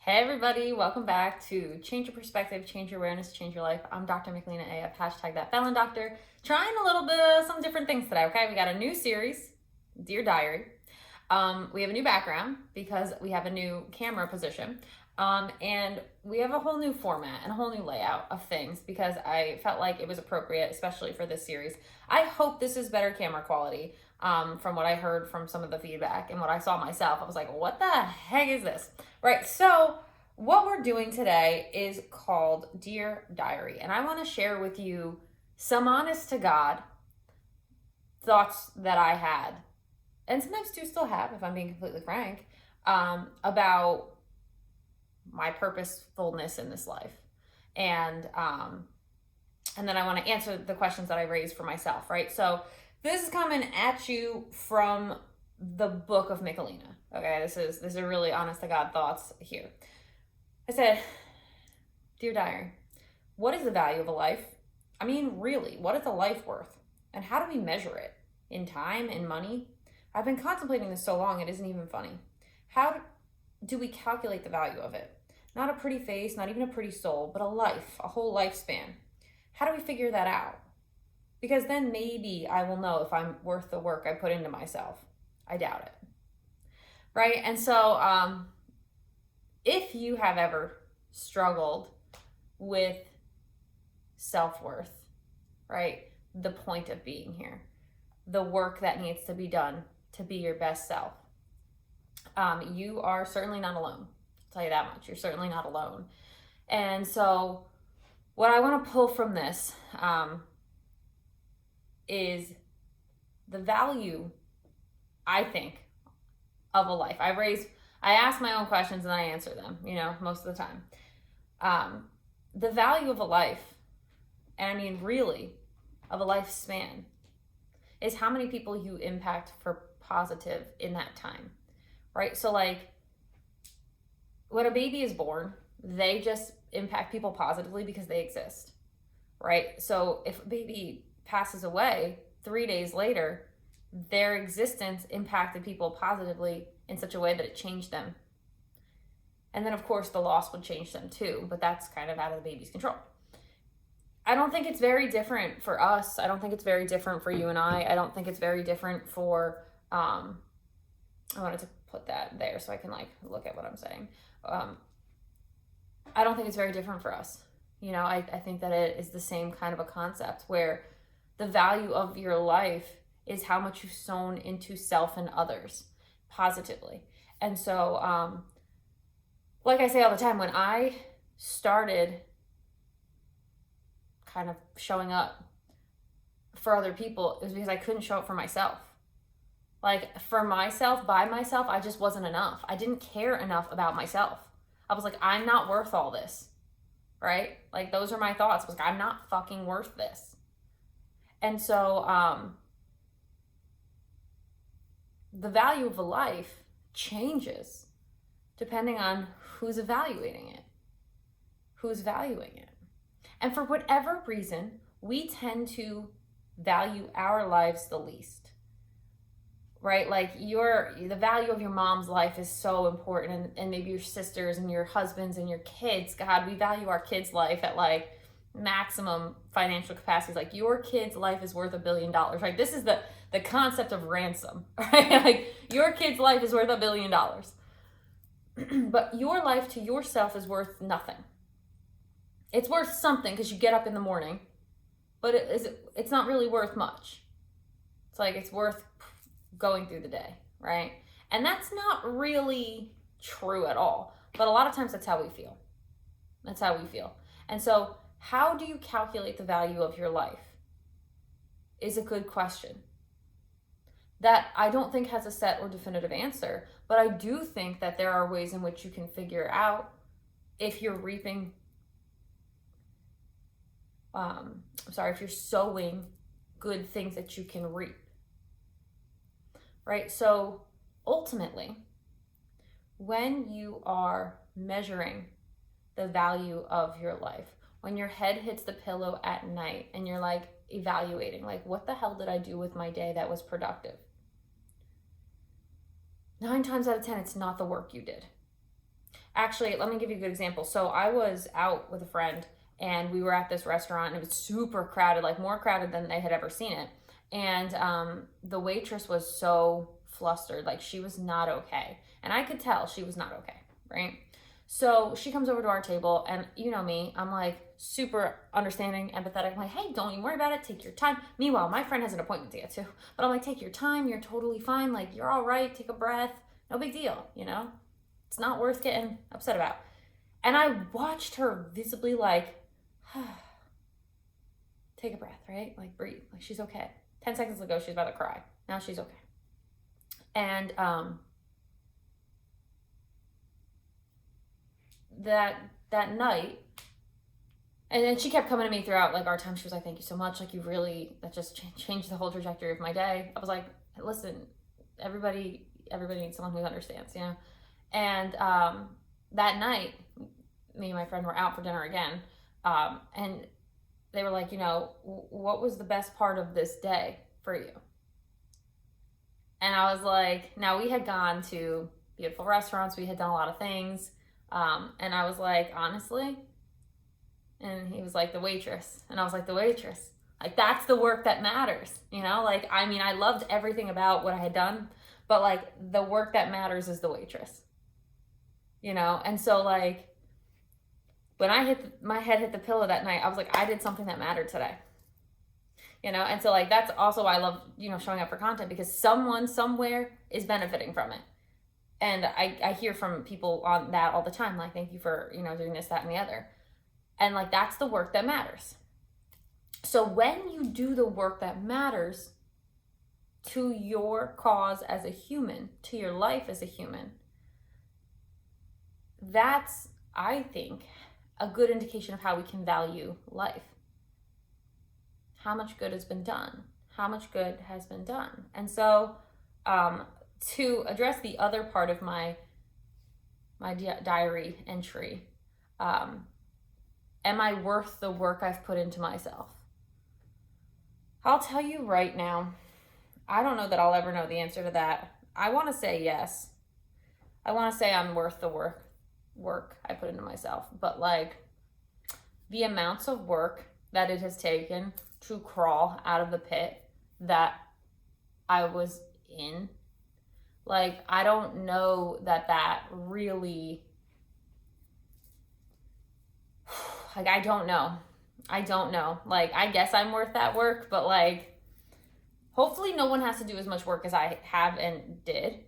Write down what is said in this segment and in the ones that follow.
Hey everybody, welcome back to Change Your Perspective, Change Your Awareness, Change Your Life. I'm Dr. Michelina AF, hashtag that felon doctor, trying a little bit of some different things today, okay? We got a new series, Dear Diary. We have a new background because we have a new camera position. And we have a whole new format and a whole new layout of things because I felt like it was appropriate, especially for this series. I hope this is better camera quality. From what I heard from some of the feedback and what I saw myself, I was like, what the heck is this? Right, so what we're doing today is called Dear Diary, and I want to share with you some honest to God thoughts that I had, and sometimes do still have, if I'm being completely frank, about my purposefulness in this life. And then I want to answer the questions that I raised for myself, right? So this is coming at you from the book of Michelina. Okay, this is really honest to God thoughts here. I said, Dear Diary, what is the value of a life? I mean, really, what is a life worth? And how do we measure it? In time, in money? I've been contemplating this so long, it isn't even funny. How do we calculate the value of it? Not a pretty face, not even a pretty soul, but a life, a whole lifespan. How do we figure that out? Because then maybe I will know if I'm worth the work I put into myself. I doubt it. Right? And so if you have ever struggled with self-worth, right? The point of being here, the work that needs to be done to be your best self. You are certainly not alone. I'll tell you that much. You're certainly not alone. And so what I want to pull from this is the value, I think, of a life. I ask my own questions and I answer them, most of the time. The value of a life, and I mean really, of a lifespan, is how many people you impact for positive in that time, right? So like when a baby is born, they just impact people positively because they exist, right? So if a baby passes away 3 days later, their existence impacted people positively in such a way that it changed them. And then of course the loss would change them too, but that's kind of out of the baby's control. I don't think it's very different for us. I don't think it's very different for you and I. I don't think it's very different for, I wanted to put that there so I can look at what I'm saying. I don't think it's very different for us. I think that it is the same kind of a concept where the value of your life is how much you've sown into self and others positively. And so, like I say all the time, when I started kind of showing up for other people, it was because I couldn't show up for myself. Like for myself, by myself, I just wasn't enough. I didn't care enough about myself. I was like, I'm not worth all this, right? Like those are my thoughts. I was like, I'm not fucking worth this. And so the value of a life changes depending on who's evaluating it, who's valuing it. And for whatever reason, we tend to value our lives the least, right? Like the value of your mom's life is so important, and maybe your sisters and your husbands and your kids. God, we value our kids' life at like maximum financial capacity. Like your kid's life is worth $1 billion, right? This is the concept of ransom, right? Like your kid's life is worth $1 billion. But your life to yourself is worth nothing. It's worth something because you get up in the morning, but it's not really worth much. It's like it's worth going through the day, right? And that's not really true at all. But a lot of times that's how we feel. That's how we feel. And so how do you calculate the value of your life is a good question that I don't think has a set or definitive answer, but I do think that there are ways in which you can figure out if you're reaping, if you're sowing good things that you can reap, right? So ultimately, when you are measuring the value of your life, when your head hits the pillow at night and you're like evaluating, like, what the hell did I do with my day that was productive? 9 times out of 10, it's not the work you did. Actually, let me give you a good example. So I was out with a friend and we were at this restaurant and it was super crowded, like more crowded than they had ever seen it. And the waitress was so flustered, like she was not okay. And I could tell she was not okay, right? So she comes over to our table, and you know me, I'm like super understanding, empathetic. I'm like, hey, don't even worry about it. Take your time. Meanwhile, my friend has an appointment to get to. But I'm like, take your time. You're totally fine. Like, you're all right. Take a breath. No big deal, you know? It's not worth getting upset about. And I watched her visibly, like, take a breath, right? Like, breathe. Like, she's okay. 10 seconds ago, she was about to cry. Now she's okay. And that night, and then she kept coming to me throughout like our time. She was like, thank you so much, like you really, that just changed the whole trajectory of my day. I was like, listen, everybody needs someone who understands, you know. And that night, me and my friend were out for dinner again, and they were like, you know, what was the best part of this day for you? And I was like, now we had gone to beautiful restaurants, we had done a lot of things, and I was like, honestly. And he was like, the waitress. And I was like, the waitress. Like, that's the work that matters, you know? Like, I mean, I loved everything about what I had done, but like, the work that matters is the waitress, you know? And so, like, when my head hit the pillow that night, I was like, I did something that mattered today, you know? And so, like, that's also why I love, you know, showing up for content, because someone somewhere is benefiting from it. And I hear from people on that all the time, like, thank you for, you know, doing this, that, and the other. And like, that's the work that matters. So when you do the work that matters to your cause as a human, to your life as a human, that's, I think, a good indication of how we can value life. How much good has been done? How much good has been done? And so to address the other part of my diary entry, am I worth the work I've put into myself? I'll tell you right now, I don't know that I'll ever know the answer to that. I want to say yes. I want to say I'm worth the work I put into myself. But like, the amounts of work that it has taken to crawl out of the pit that I was in, like, I don't know that really, like, I don't know. Like, I guess I'm worth that work, but like, hopefully no one has to do as much work as I have and did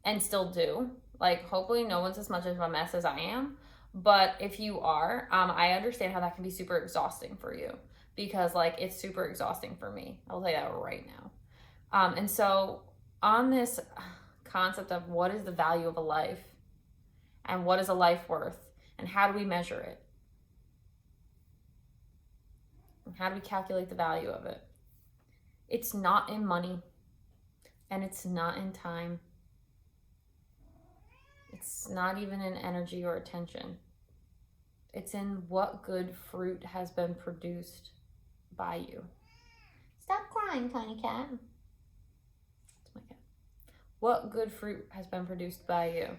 and still do. Like, hopefully no one's as much of a mess as I am. But if you are, I understand how that can be super exhausting for you, because like, it's super exhausting for me. I'll tell you that right now. And so on this concept of what is the value of a life and what is a life worth and how do we measure it? How do we calculate the value of it? It's not in money, and it's not in time. It's not even in energy or attention. It's in what good fruit has been produced by you. Stop crying, tiny cat. That's my cat. What good fruit has been produced by you?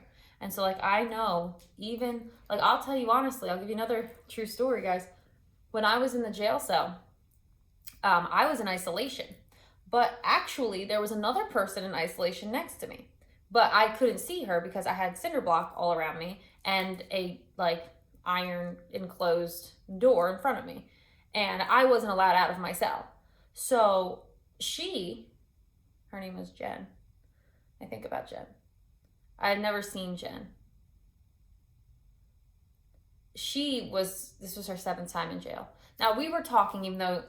And so like, I know, even like, I'll tell you honestly, I'll give you another true story, guys. When I was in the jail cell, I was in isolation, but actually there was another person in isolation next to me, but I couldn't see her because I had cinder block all around me and a like iron enclosed door in front of me, and I wasn't allowed out of my cell. So her name was Jen. I think about Jen. I had never seen Jen. This was her 7th time in jail. Now, we were talking, even though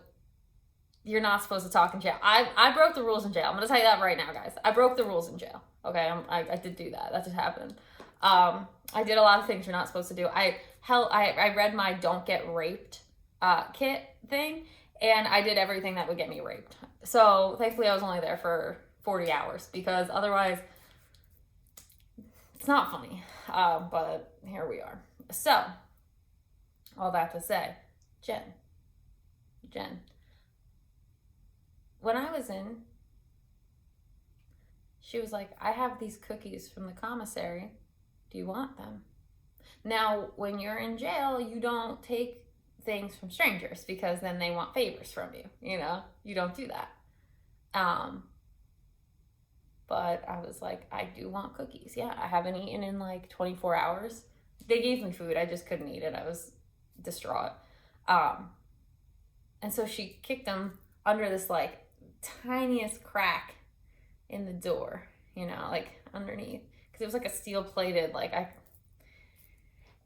you're not supposed to talk in jail. I broke the rules in jail. I'm going to tell you that right now, guys. I broke the rules in jail. Okay, I did do that. That just happened. I did a lot of things you're not supposed to do. I read my don't get raped kit thing, and I did everything that would get me raped. So, thankfully, I was only there for 40 hours, because otherwise, it's not funny. But here we are. So, all that to say, Jen, when I was in, she was like, I have these cookies from the commissary. Do you want them? Now, when you're in jail, you don't take things from strangers because then they want favors from you. You don't do that. But I was like, I do want cookies. Yeah, I haven't eaten in like 24 hours. They gave me food, I just couldn't eat it. I was distraught. And so she kicked them under this like tiniest crack in the door, like underneath, because it was like a steel plated,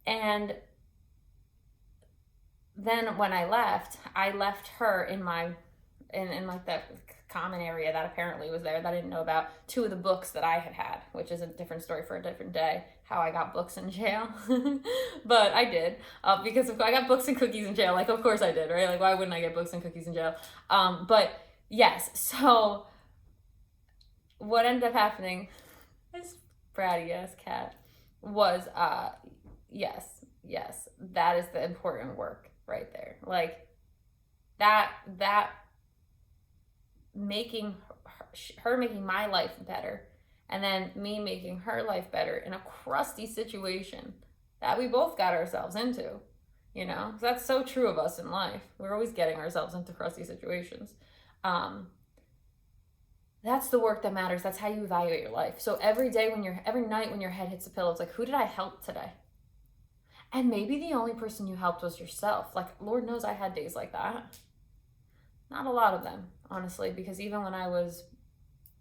and then when I left her in like the common area that apparently was there that I didn't know about, 2 of the books that I had, which is a different story for a different day, how I got books in jail. But I did, because I got books and cookies in jail. Like, of course I did, right? Like, why wouldn't I get books and cookies in jail? But yes, so what ended up happening, this bratty ass cat, was, yes, that is the important work right there. Like, that making her making my life better, and then me making her life better in a crusty situation that we both got ourselves into, that's so true of us in life. We're always getting ourselves into crusty situations. That's the work that matters. That's how you evaluate your life. So every night when your head hits the pillow, it's like, who did I help today? And maybe the only person you helped was yourself. Like, Lord knows I had days like that. Not a lot of them, honestly, because even when I was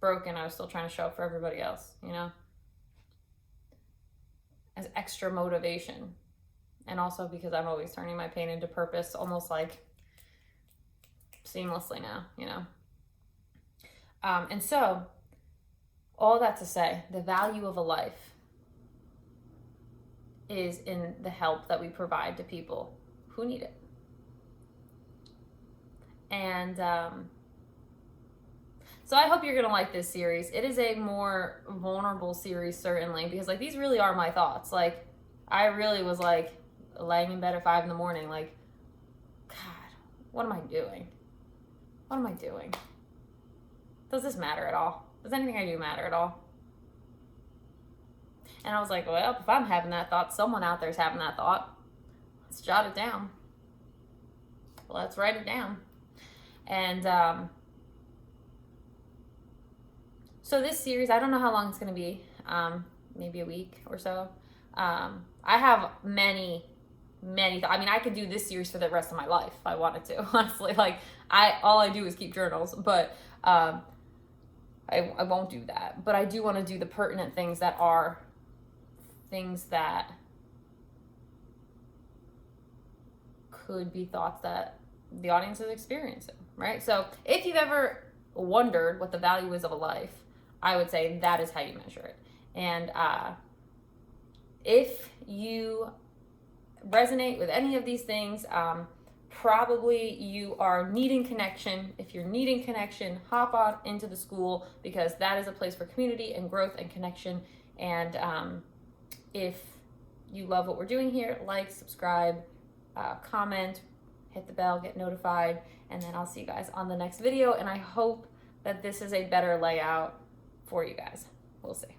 broken, I was still trying to show up for everybody else, as extra motivation. And also because I'm always turning my pain into purpose, almost like seamlessly now, and so all that to say, the value of a life is in the help that we provide to people who need it. And so I hope you're going to like this series. It is a more vulnerable series, certainly, because like these really are my thoughts. Like, I really was like laying in bed at 5 a.m, like, God, what am I doing? What am I doing? Does this matter at all? Does anything I do matter at all? And I was like, well, if I'm having that thought, someone out there's having that thought. Let's jot it down. Let's write it down. And so this series, I don't know how long it's going to be, maybe a week or so. I have many, I could do this series for the rest of my life if I wanted to, honestly. Like, all I do is keep journals, but I won't do that. But I do want to do the pertinent things that are things that could be thoughts that the audience is experiencing, right? So if you've ever wondered what the value is of a life, I would say that is how you measure it. And if you resonate with any of these things, probably you are needing connection. If you're needing connection, hop on into the school, because that is a place for community and growth and connection. And if you love what we're doing here, like, subscribe, comment, hit the bell, get notified, and then I'll see you guys on the next video. And I hope that this is a better layout for you guys. We'll see.